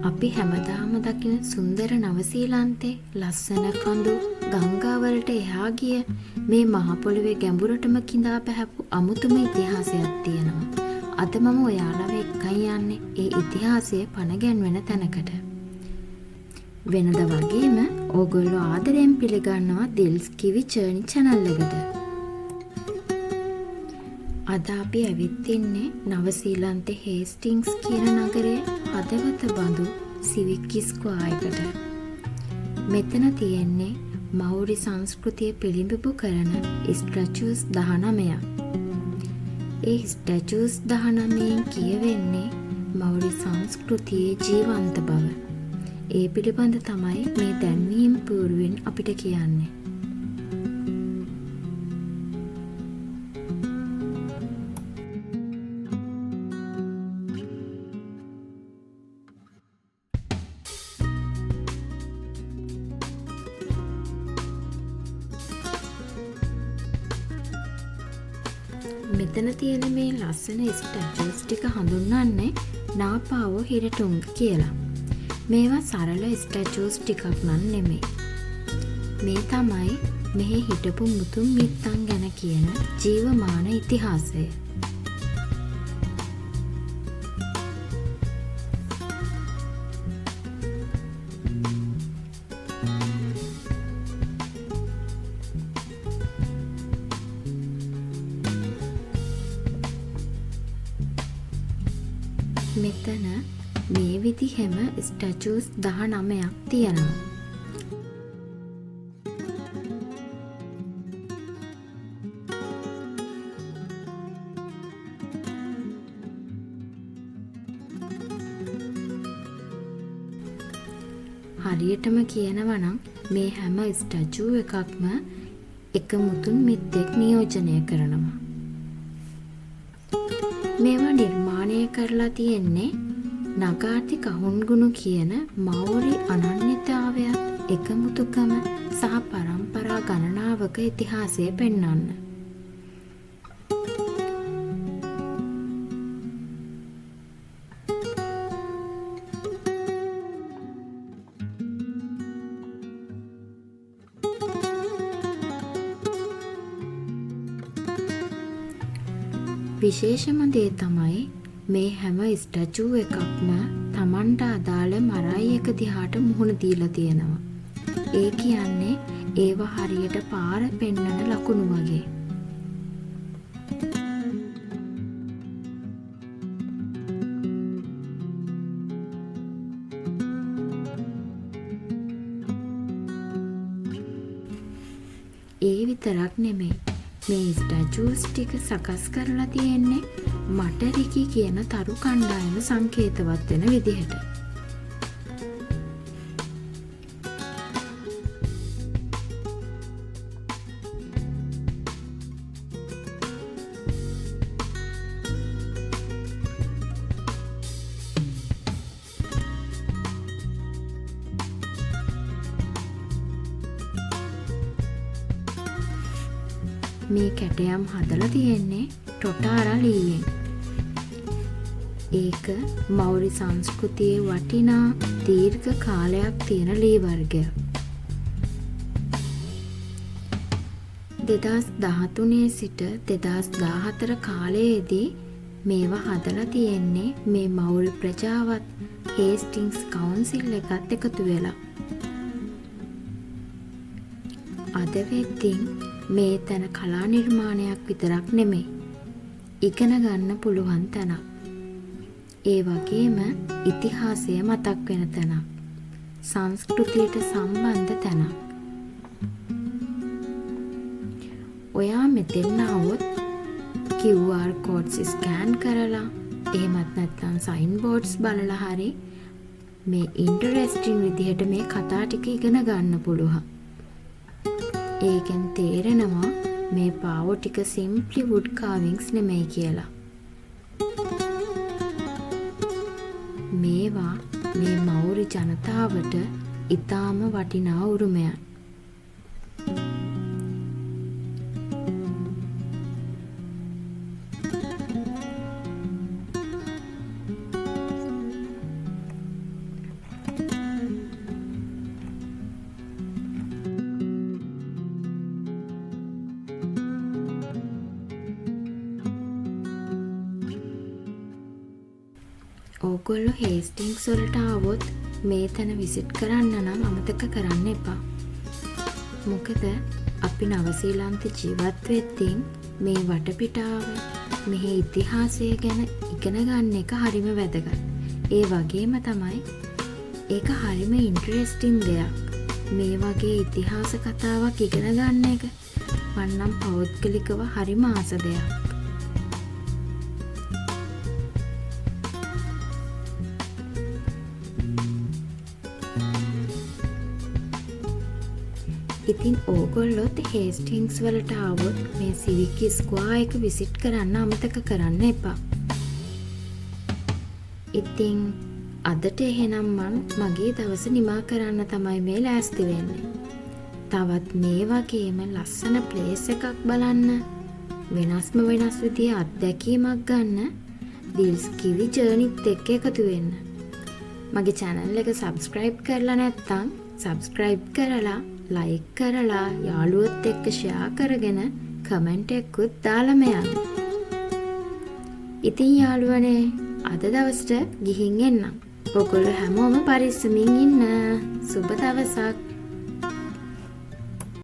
අපි හැමදාම දකින සුන්දර නවසීලන්තේ ලස්සන කඳු ගංගාවලට එහා ගිය මේ මහ පොළොවේ ගැඹුරටම කිඳා පැහැපු අමුතුම ඉතිහාසයක් තියෙනවා. අද මම ඔයාලව එක්කයි යන්නේ ඒ ඉතිහාසය පණ ගැන්වෙන තැනකට. වෙනද වගේම ඕගොල්ලෝ ආදරයෙන් පිළිගන්නවා දිල්ස් කිවි ජර්නි channel එකට. අද අපි ඇවිත් ඉන්නේ නවසීලන්තේ හේස්ටින්ග්ස් කියන නගරයේ හදවත බඳු සිවික් ස්ක්වයර් එකට. මෙතන තියෙන්නේ මෞරි සංස්කෘතිය පිළිඹු කරන ස්ටැචුස් 19ක්. ඒ ස්ටැචුස් 19න් කියවෙන්නේ මෞරි සංස්කෘතියේ ජීවන්ත බව. ඒ පිළිබඳ තමයි මේ දැන්වීම් පූර්වෙන් අපිට කියන්නේ. මෙතන තියෙන මේ ලස්සන ස්ටැචුස් ටික හඳුන්වන්නේ නාපාවෝ හිරටුංග කියලා. මේවා සරල ස්ටැචුස් ටිකක් නන් නෙමෙයි. මේ තමයි මෙහි හිටපු මුතුන් මිත්තන් ගැන කියන ජීවමාන ඉතිහාසය. මෙතන මේ විදිහෙම ස්ටැචුස් 19ක් තියෙනවා. හරියටම කියනවා නම් මේ හැම ස්ටැචු එකක්ම එක මුතුන් මිත්තෙක් නියෝජනය කරනවා. මේවා නිර්මාණය කරලා තියෙන්නේ නගාති කහුන්ගුණු කියන මෞරි අනන්‍යතාවයත් එකමුතුකම සහ පරම්පරා ගණනාවක ඉතිහාසය පෙන්වන්න. විශේෂම දේ තමයි මේ හැම ස්ටැචු එකක්ම Tamanට අදාළ මරයි එක දිහාට මුහුණ දීලා තියෙනවා. ඒ කියන්නේ ඒවා හරියට පාර පෙන්වන ලකුණු වගේ. ඒ විතරක් නෙමෙයි. මේ ස්ටැචුස් ටික සකස් කරලා තියෙන්නේ මටරිකි කියන තරු කණ්ඩායම සංකේතවත් වෙන විදිහට. මේ කැටයම් හදලා තියෙන්නේ ටොටාරා ලීයෙන්. ඒක මෞරි සංස්කෘතියේ වටිනා දීර්ඝ කාලයක් තියෙන ලී වර්ගයක්. 2013 සිට 2014 කාලයේදී මේවා හදලා තියෙන්නේ මේ මෞරි ප්‍රජාවත් හේස්ටින්ග්ස් කවුන්සිල් එකත් එකතු වෙලා. අද වෙද්දී මේ තැන කලා නිර්මාණයක් විතරක් නෙමෙයි. ඉගෙන ගන්න පුළුවන් තැනක්. ඒ වගේම ඉතිහාසය මතක් වෙන තැනක්. සංස්කෘතියට සම්බන්ධ තැනක්. ඔයා මෙතෙන් આવොත් QR codes ස්කෑන් කරලා එහෙමත් නැත්නම් සයින් බෝඩ්ස් බලලා හරි මේ ඉන්ටරෙස්ටිං විදිහට මේ කතා ටික ඉගෙන ගන්න පුළුවන්. ඒකෙන් තේරෙනවා මේ පාවෝ ටික සිම්ප්ලි වුඩ් කාවින්ග්ස් නෙමෙයි කියලා. මේවා මේ මෞරි ජනතාවට ඊටාම වටිනා උරුමයක්. ඕගොල්ලෝ හේස්ටින්ග්ස් වලට ආවොත් මේ තැන විසිට් කරන්න නම් අමතක කරන්න එපා. මොකද අපි නවසීලන්තේ ජීවත් වෙද්දී මේ වටපිටාව මෙහි ඉතිහාසය ගැන ඉගෙන ගන්න එක හරිම වැදගත්. ඒ වගේම තමයි ඒක හරිම ඉන්ටරෙස්ටිං දෙයක්. මේ වගේ ඉතිහාස කතාවක් ඉගෙන ගන්න එක මම නම් පෞද්ගලිකව හරිම ආස දෙයක්. ඉතින් ඕගොල්ලොත් හේස්ටින්ග්ස් වලට ආවොත් මේ සිවික් ස්ක්වයර් එක විසිට් කරන්න අමතක කරන්න එපා. ඉතින් අදට එහෙනම් මගේ දවස නිමා කරන්න තමයි මේ ලෑස්ති වෙන්නේ. තවත් මේ වගේම ලස්සන ප්ලේස් එකක් බලන්න, වෙනස් විදිහේ අත්දැකීමක් ගන්න දිල්ස් කිවි ජර්නිත් එක්ක එකතු වෙන්න. මගේ channel එක subscribe කරලා නැත්නම් subscribe කරලා, like කරලා, යාළුවොත් එක්ක share කරගෙන comment එකකුත් දාලම යන්න. ඉතින් යාළුවනේ අද දවසට ගිහින් එන්නම්. ඔයගොල්ලෝ හැමෝම පරිස්සමින් ඉන්න. සුබ දවසක්.